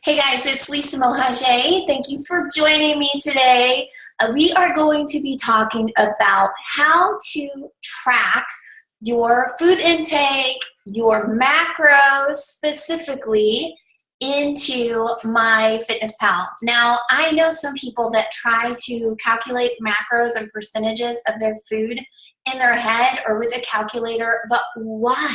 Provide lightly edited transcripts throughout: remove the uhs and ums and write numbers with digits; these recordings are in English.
Hey guys, it's Lisa Mohajay. Thank you for joining me today. We are going to be talking about how to track your food intake, your macros specifically into MyFitnessPal. Now, I know some people that try to calculate macros and percentages of their food in their head or with a calculator, but why?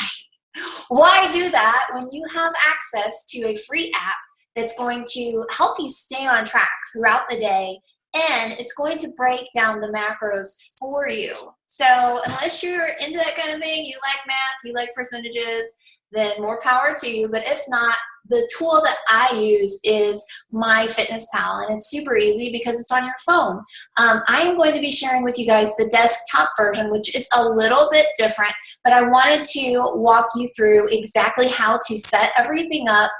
Why do that when you have access to a free app that's going to help you stay on track throughout the day, and it's going to break down the macros for you? So unless you're into that kind of thing, you like math, you like percentages, then more power to you. But if not, the tool that I use is MyFitnessPal, and it's super easy because it's on your phone. I am going to be sharing with you guys the desktop version, which is a little bit different, but I wanted to walk you through exactly how to set everything up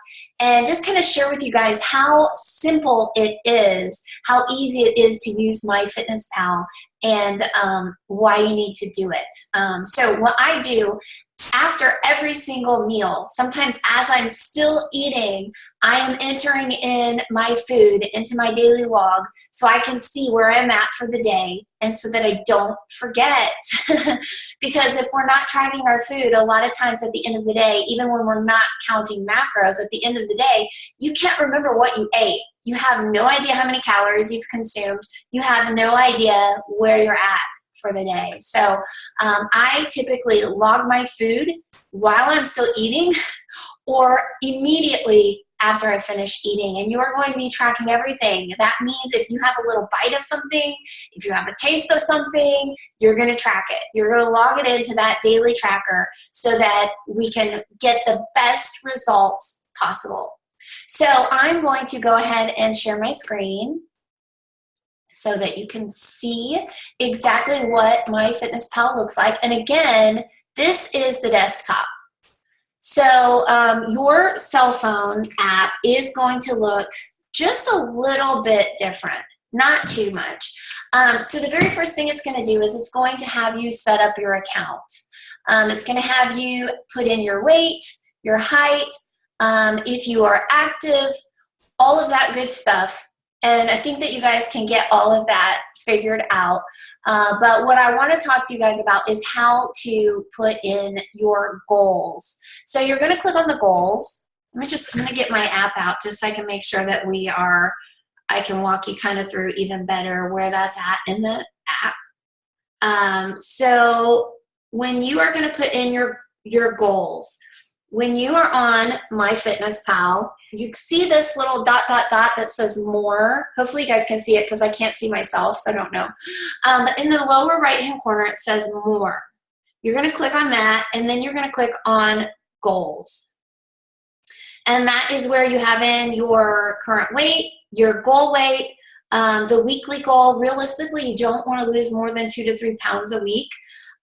and just kind of share with you guys how simple it is, how easy it is to use MyFitnessPal, and why you need to do it. So what I do after every single meal, sometimes as I'm still eating, I am entering in my food into my daily log so I can see where I'm at for the day and so that I don't forget. Because if we're not tracking our food, a lot of times at the end of the day, even when we're not counting macros, at the end of the day, you can't remember what you ate. You have no idea how many calories you've consumed. You have no idea where you're at for the day. So I typically log my food while I'm still eating or immediately after I finish eating. And you are going to be tracking everything. That means if you have a little bite of something, if you have a taste of something, you're going to track it. You're going to log it into that daily tracker so that we can get the best results possible. So I'm going to go ahead and share my screen so that you can see exactly what MyFitnessPal looks like. And again, this is the desktop. So your cell phone app is going to look just a little bit different, not too much. So the very first thing it's going to do is it's going to have you set up your account. It's going to have you put in your weight, your height, if you are active, all of that good stuff. And I think that you guys can get all of that figured out. But what I want to talk to you guys about is how to put in your goals. So you're going to click on the goals. I'm going to get my app out just so I can make sure that I can walk you kind of through even better where that's at in the app. So when you are going to put in your goals, when you are on MyFitnessPal, you see this little dot, dot, dot that says more. Hopefully you guys can see it because I can't see myself, so I don't know. In the lower right-hand corner, it says more. You're going to click on that, and then you're going to click on goals. And that is where you have in your current weight, your goal weight, the weekly goal. Realistically, you don't want to lose more than 2 to 3 pounds a week.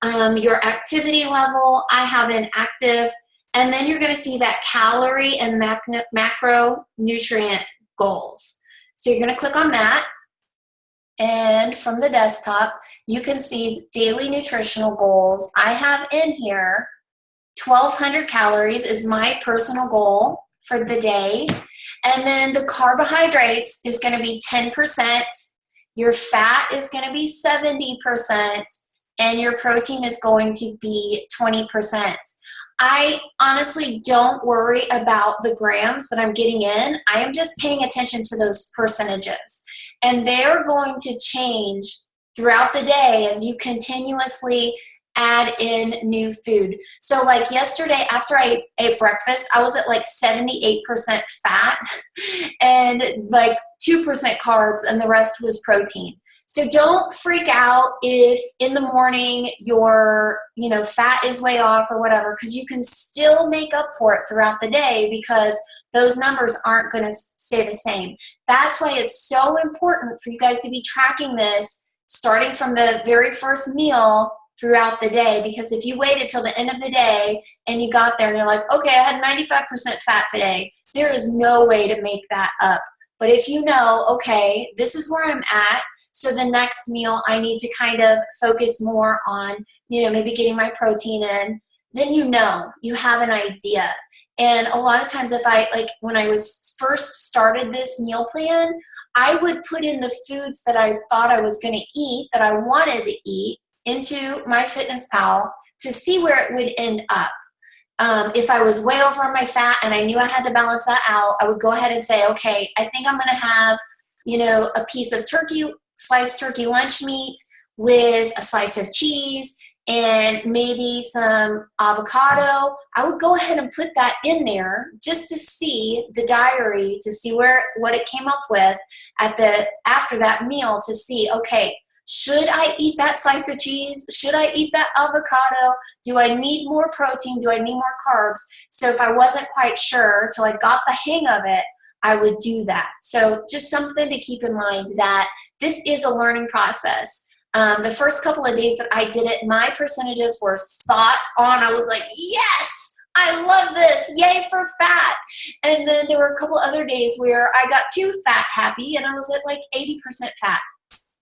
Your activity level, I have in active. And then you're going to see that calorie and macronutrient goals. So you're going to click on that. And from the desktop, you can see daily nutritional goals. I have in here 1,200 calories is my personal goal for the day. And then the carbohydrates is going to be 10%. Your fat is going to be 70%. And your protein is going to be 20%. I honestly don't worry about the grams that I'm getting in. I am just paying attention to those percentages. And they're going to change throughout the day as you continuously add in new food. So like yesterday after I ate breakfast, I was at like 78% fat and like 2% carbs, and the rest was protein. So don't freak out if in the morning your fat is way off or whatever, because you can still make up for it throughout the day because those numbers aren't going to stay the same. That's why it's so important for you guys to be tracking this starting from the very first meal throughout the day, because if you waited till the end of the day and you got there and you're like, okay, I had 95% fat today, there is no way to make that up. But if you know, okay, this is where I'm at, so the next meal I need to kind of focus more on, maybe getting my protein in, then you have an idea. And a lot of times when I was first started this meal plan, I would put in the foods that I thought I was going to eat, that I wanted to eat, into MyFitnessPal to see where it would end up. If I was way over on my fat and I knew I had to balance that out, I would go ahead and say, okay, I think I'm going to have, a piece of sliced turkey lunch meat with a slice of cheese and maybe some avocado. I would go ahead and put that in there just to see the diary, to see what it came up with after that meal, to see, okay, should I eat that slice of cheese? Should I eat that avocado? Do I need more protein? Do I need more carbs? So if I wasn't quite sure till I got the hang of it, I would do that. So just something to keep in mind, that this is a learning process. The first couple of days that I did it, my percentages were spot on. I was like, yes, I love this. Yay for fat. And then there were a couple other days where I got too fat happy and I was at like 80% fat.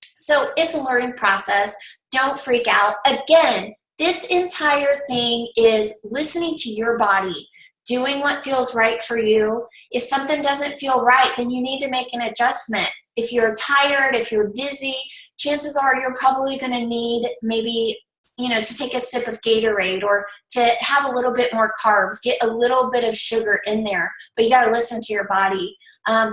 So it's a learning process. Don't freak out. Again, this entire thing is listening to your body, doing what feels right for you. If something doesn't feel right, then you need to make an adjustment. If you're tired, if you're dizzy, chances are you're probably going to need maybe, to take a sip of Gatorade or to have a little bit more carbs, get a little bit of sugar in there, but you got to listen to your body.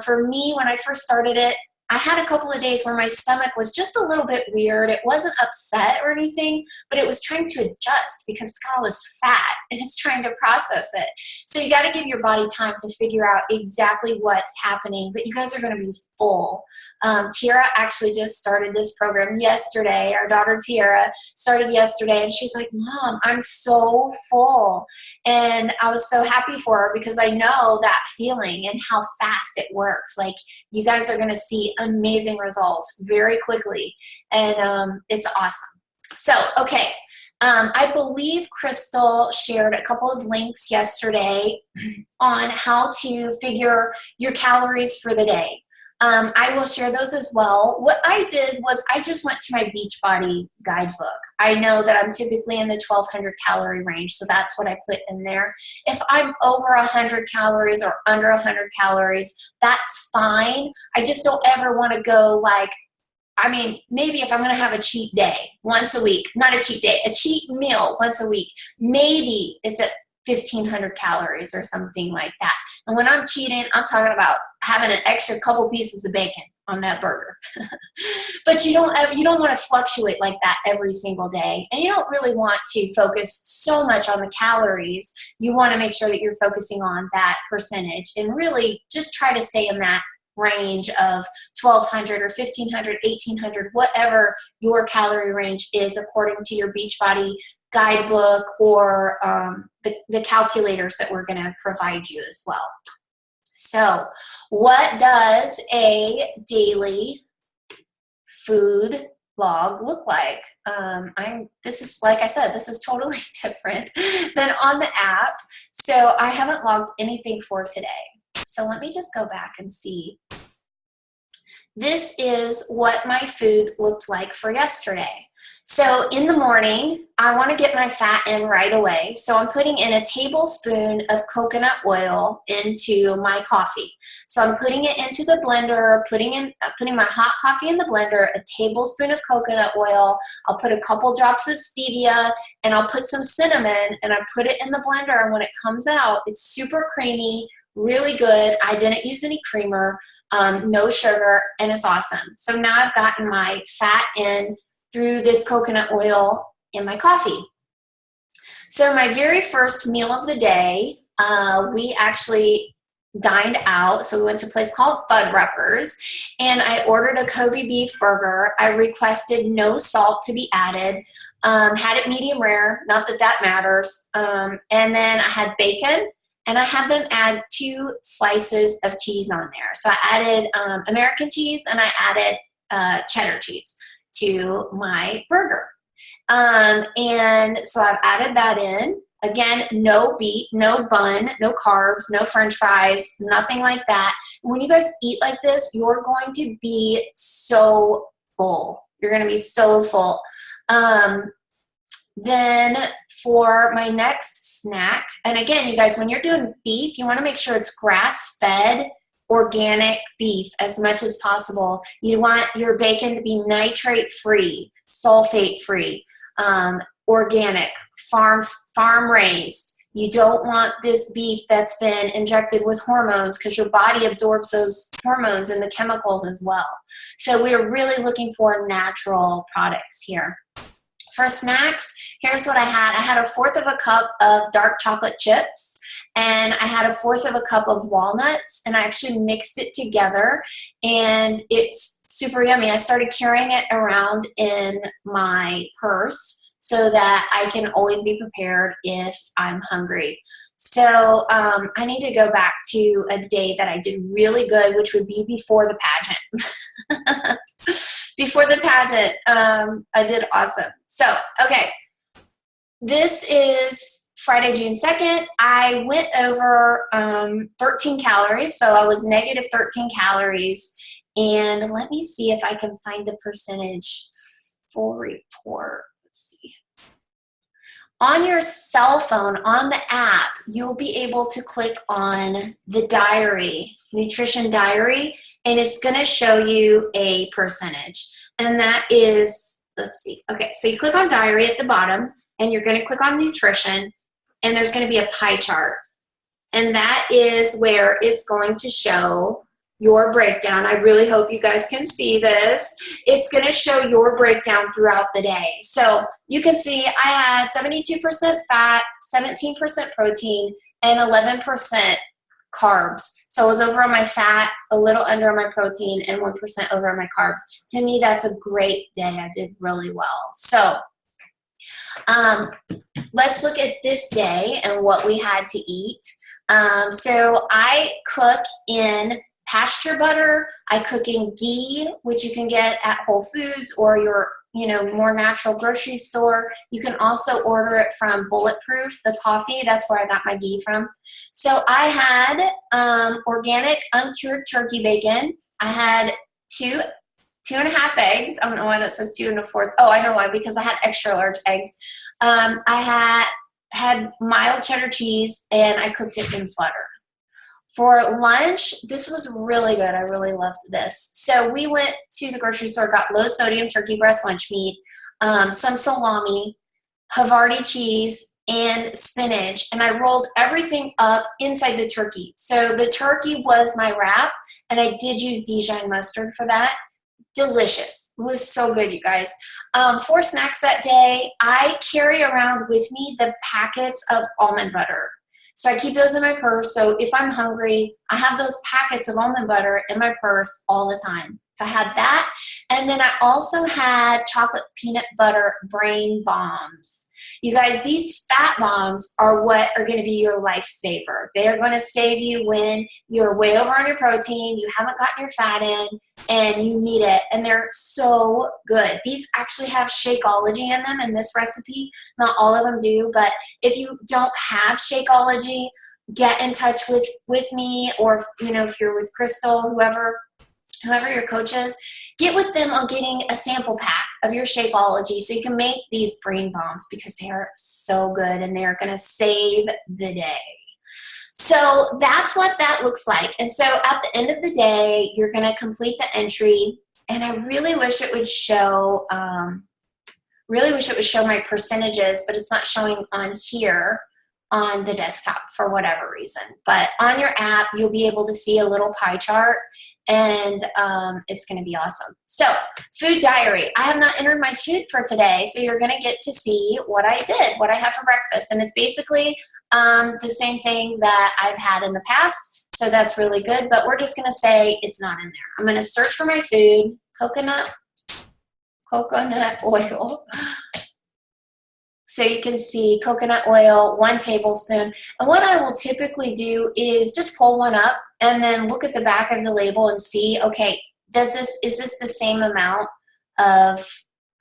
For me, when I first started it, I had a couple of days where my stomach was just a little bit weird. It wasn't upset or anything, but it was trying to adjust because it's got all this fat and it's trying to process it. So you got to give your body time to figure out exactly what's happening, but you guys are going to be full. Tiara actually just started this program yesterday. Our daughter Tiara started yesterday, and she's like, Mom, I'm so full. And I was so happy for her because I know that feeling and how fast it works. Like, you guys are going to see amazing results very quickly, and it's awesome. So, okay, I believe Crystal shared a couple of links yesterday on how to figure your calories for the day. I will share those as well. What I did was I just went to my Beachbody guidebook. I know that I'm typically in the 1,200 calorie range, so that's what I put in there. If I'm over 100 calories or under 100 calories, that's fine. I just don't ever want to go maybe if I'm going to have a cheat day once a week, not a cheat day, a cheat meal once a week, maybe it's at 1,500 calories or something like that. And when I'm cheating, I'm talking about having an extra couple pieces of bacon on that burger. But you don't want to fluctuate like that every single day. And you don't really want to focus so much on the calories. You want to make sure that you're focusing on that percentage and really just try to stay in that range of 1,200 or 1,500, 1,800, whatever your calorie range is according to your Beachbody guidebook or the calculators that we're going to provide you as well. So what does a daily food log look like? This is, like I said, this is totally different than on the app. So I haven't logged anything for today. So let me just go back and see. This is what my food looked like for yesterday. So in the morning, I want to get my fat in right away. So I'm putting in a tablespoon of coconut oil into my coffee. So I'm putting it into the blender, putting my hot coffee in the blender, a tablespoon of coconut oil. I'll put a couple drops of stevia, and I'll put some cinnamon, and I put it in the blender. And when it comes out, it's super creamy, really good. I didn't use any creamer, no sugar, and it's awesome. So now I've gotten my fat in through this coconut oil in my coffee. So my very first meal of the day, we actually dined out. So we went to a place called Fuddruckers, and I ordered a Kobe beef burger. I requested no salt to be added, had it medium rare, not that that matters. And then I had bacon, and I had them add 2 slices of cheese on there. So I added American cheese, and I added cheddar cheese to my burger. And so I've added that in. Again, no beet, no bun, no carbs, no french fries, nothing like that. When you guys eat like this, you're going to be so full. You're going to be so full. Then for my next snack, and again, you guys, when you're doing beef, you want to make sure it's grass-fed organic beef as much as possible. You want your bacon to be nitrate-free, sulfate-free, organic, farm raised. You don't want this beef that's been injected with hormones, because your body absorbs those hormones and the chemicals as well. So we're really looking for natural products here. For snacks, here's what I had. I had 1/4 of a cup of dark chocolate chips, and I had 1/4 of a cup of walnuts, and I actually mixed it together, and it's super yummy. I started carrying it around in my purse so that I can always be prepared if I'm hungry. So I need to go back to a day that I did really good, which would be before the pageant. Before the pageant, I did awesome. So, okay, this is Friday, June 2nd. I went over 13 calories, so I was negative 13 calories. And let me see if I can find the percentage full report. Let's see. On your cell phone, on the app, you'll be able to click on the diary, nutrition diary, and it's going to show you a percentage. And that is, let's see. Okay, so you click on diary at the bottom, and you're going to click on nutrition, and there's going to be a pie chart. And that is where it's going to show your breakdown. I really hope you guys can see this. It's going to show your breakdown throughout the day. So you can see I had 72% fat, 17% protein, and 11% carbs. So I was over on my fat, a little under on my protein, and 1% over on my carbs. To me, that's a great day. I did really well. So let's look at this day and what we had to eat. So I cook in pasture butter. I cook in ghee, which you can get at Whole Foods or your more natural grocery store. You can also order it from Bulletproof, the coffee. That's where I got my ghee from. So I had organic uncured turkey bacon. I had two and a half eggs. I don't know why that says 2 1/4. Oh, I know why, because I had extra large eggs. I had mild cheddar cheese, and I cooked it in butter. For lunch, this was really good. I really loved this. So we went to the grocery store, got low sodium turkey breast lunch meat, some salami, Havarti cheese, and spinach. And I rolled everything up inside the turkey. So the turkey was my wrap, and I did use Dijon mustard for that. Delicious. It was so good, you guys. For snacks that day, I carry around with me the packets of almond butter. So I keep those in my purse. So if I'm hungry, I have those packets of almond butter in my purse all the time. So I had that. And then I also had chocolate peanut butter brain bombs. You guys, these fat bombs are what are going to be your lifesaver. They are going to save you when you're way over on your protein, you haven't gotten your fat in, and you need it. And they're so good. These actually have Shakeology in them in this recipe. Not all of them do, but if you don't have Shakeology, get in touch with me, or if you're with Crystal, whoever your coach is, get with them on getting a sample pack of your Shakeology so you can make these brain bombs, because they are so good and they're going to save the day. So that's what that looks like. And so at the end of the day, you're going to complete the entry, and I really wish it would show my percentages, but it's not showing on here on the desktop for whatever reason. But on your app, you'll be able to see a little pie chart, and it's going to be awesome. So food diary. I have not entered my food for today, so you're going to get to see what I did, what I had for breakfast. And it's basically the same thing that I've had in the past, so that's really good. But we're just going to say it's not in there. I'm going to search for my food, coconut oil. So you can see coconut oil, 1 tablespoon. And what I will typically do is just pull one up and then look at the back of the label and see, okay, is this the same amount of,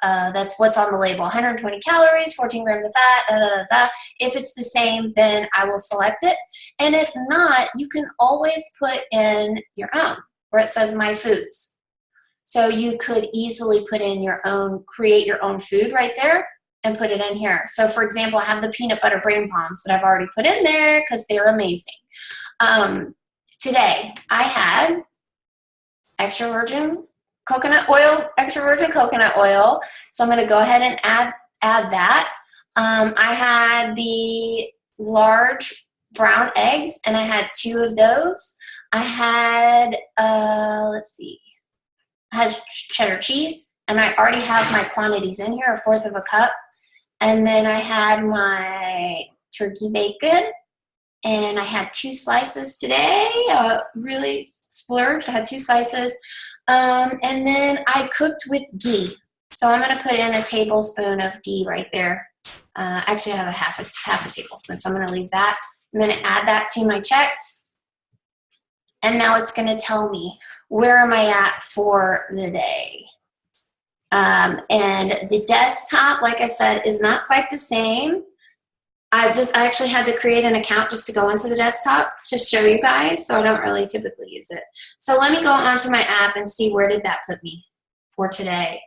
that's what's on the label, 120 calories, 14 grams of fat, da, da, da, da. If it's the same, then I will select it. And if not, you can always put in your own, where it says My Foods. So you could easily put in your own, create your own food right there, and put it in here. So for example, I have the peanut butter brain bombs that I've already put in there because they're amazing. today I had extra virgin coconut oil, So I'm going to go ahead and add that. I had the large brown eggs, and I had 2 of those. I had, let's see, I had cheddar cheese, and I already have my quantities in here, 1/4 of a cup. And then I had my turkey bacon, and I had 2 slices today. Really splurged. I had 2 slices. And then I cooked with ghee. So I'm going to put in a tablespoon of ghee right there. Actually, I have half a tablespoon, so I'm going to leave that. I'm going to add that to my checked. And now it's going to tell me where am I at for the day. And the desktop, like I said, is not quite the same. I actually had to create an account just to go into the desktop to show you guys, so I don't really typically use it. So let me go onto my app and see where did that put me for today.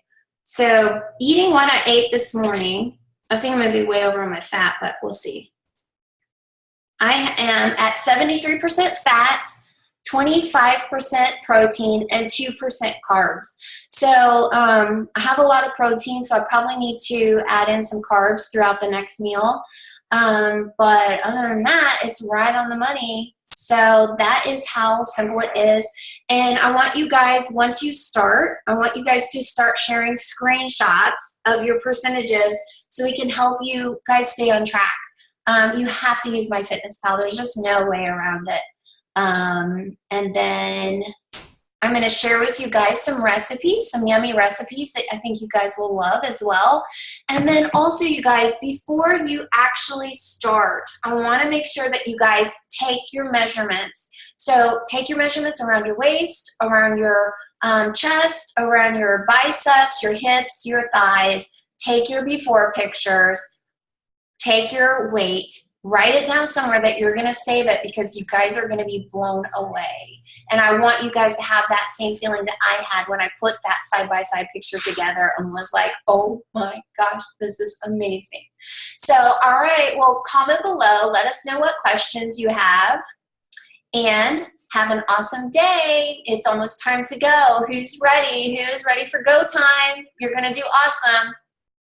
So eating what I ate this morning, I think I'm going to be way over on my fat, but we'll see. I am at 73% fat, 25% protein, and 2% carbs. So I have a lot of protein, so I probably need to add in some carbs throughout the next meal. But other than that, it's right on the money. So that is how simple it is. And I want you guys, once you start, I want you guys to start sharing screenshots of your percentages so we can help you guys stay on track. You have to use MyFitnessPal. There's just no way around it. And then I'm going to share with you guys some recipes, some yummy recipes that I think you guys will love as well. And then also, you guys, before you actually start, I want to make sure that you guys take your measurements. So take your measurements around your waist, around your chest, around your biceps, your hips, your thighs. Take your before pictures. Take your weight. Write it down somewhere that you're going to save it, because you guys are going to be blown away. And I want you guys to have that same feeling that I had when I put that side-by-side picture together and was like, oh my gosh, this is amazing. So, all right, well, comment below. Let us know what questions you have. And have an awesome day. It's almost time to go. Who's ready? Who's ready for go time? You're going to do awesome.